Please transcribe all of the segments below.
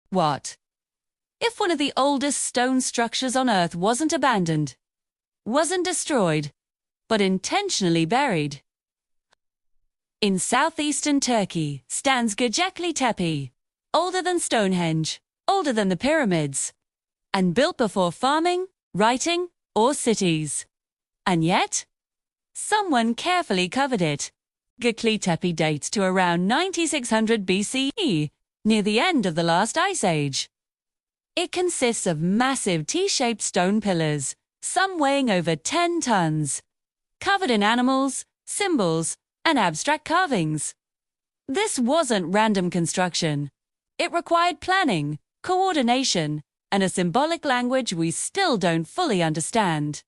What if one of the oldest stone structures on Earth wasn't abandoned, wasn't destroyed, but intentionally buried? In southeastern Turkey stands Göbekli Tepe, older than Stonehenge, older than the pyramids, and built before farming, writing, or cities. And yet, someone carefully covered it. Göbekli Tepe dates to around 9600 BCE, near the end of the last ice age. It consists of massive T-shaped stone pillars, some weighing over 10 tons, covered in animals, symbols, and abstract carvings. This wasn't random construction. It required planning, coordination, and a symbolic language we still don't fully understand.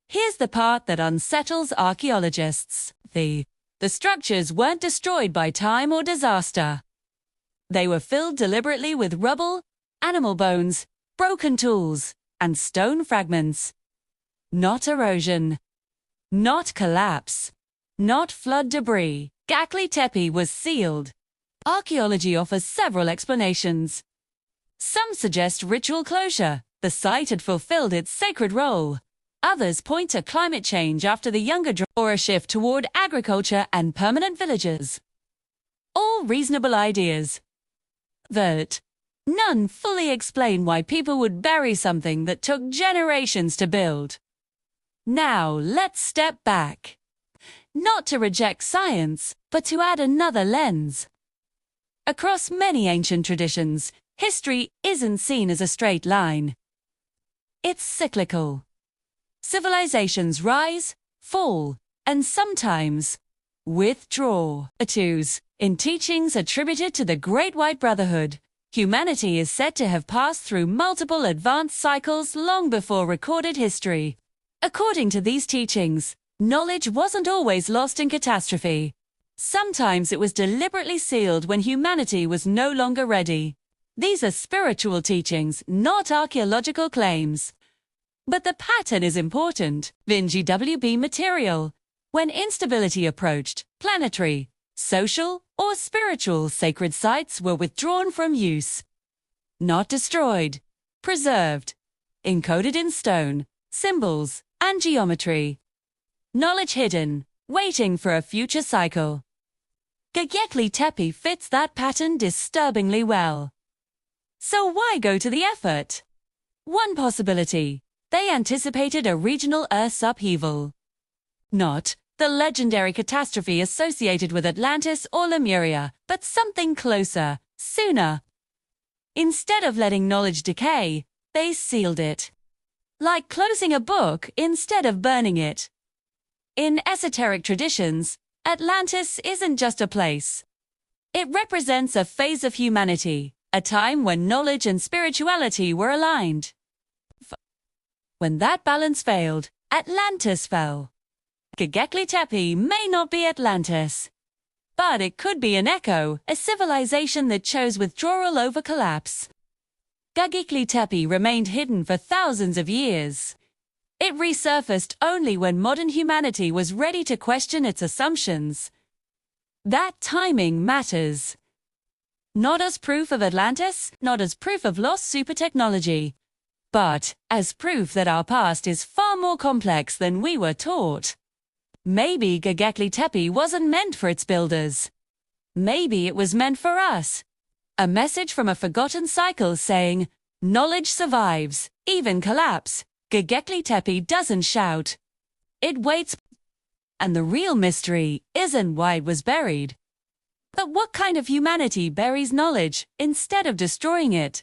Here's the part that unsettles archaeologists. The structures weren't destroyed by time or disaster. They were filled deliberately with rubble, animal bones, broken tools, and stone fragments. Not erosion. Not collapse. Not flood debris. Göbekli Tepe was sealed. Archaeology offers several explanations. Some suggest ritual closure. The site had fulfilled its sacred role. Others point to climate change after the Younger Drought or a shift toward agriculture and permanent villages. All reasonable ideas. But none fully explain why people would bury something that took generations to build. Now let's step back. Not to reject science, but to add another lens. Across many ancient traditions, history isn't seen as a straight line. It's cyclical. Civilizations rise, fall, and sometimes withdraw. In teachings attributed to the Great White Brotherhood, humanity is said to have passed through multiple advanced cycles long before recorded history. According to these teachings, knowledge wasn't always lost in catastrophe. Sometimes it was deliberately sealed when humanity was no longer ready. These are spiritual teachings, not archaeological claims. But the pattern is important. In GWB material, when instability approached, planetary, social, or spiritual sacred sites were withdrawn from use. Not destroyed, preserved, encoded in stone, symbols, and geometry. Knowledge hidden, waiting for a future cycle. Göbekli Tepe fits that pattern disturbingly well. So why go to the effort? One possibility. They anticipated a regional Earth's upheaval. Not the legendary catastrophe associated with Atlantis or Lemuria, but something closer, sooner. Instead of letting knowledge decay, they sealed it. Like closing a book instead of burning it. In esoteric traditions, Atlantis isn't just a place. It represents a phase of humanity, a time when knowledge and spirituality were aligned. When that balance failed, Atlantis fell. Göbekli Tepe may not be Atlantis, but it could be an echo, a civilization that chose withdrawal over collapse. Göbekli Tepe remained hidden for thousands of years. It resurfaced only when modern humanity was ready to question its assumptions. That timing matters. Not as proof of Atlantis, not as proof of lost super technology, but as proof that our past is far more complex than we were taught. Maybe Göbekli Tepe wasn't meant for its builders. Maybe it was meant for us. A message from a forgotten cycle saying, knowledge survives, even collapse. Göbekli Tepe doesn't shout. It waits. And the real mystery isn't why it was buried, but what kind of humanity buries knowledge instead of destroying it?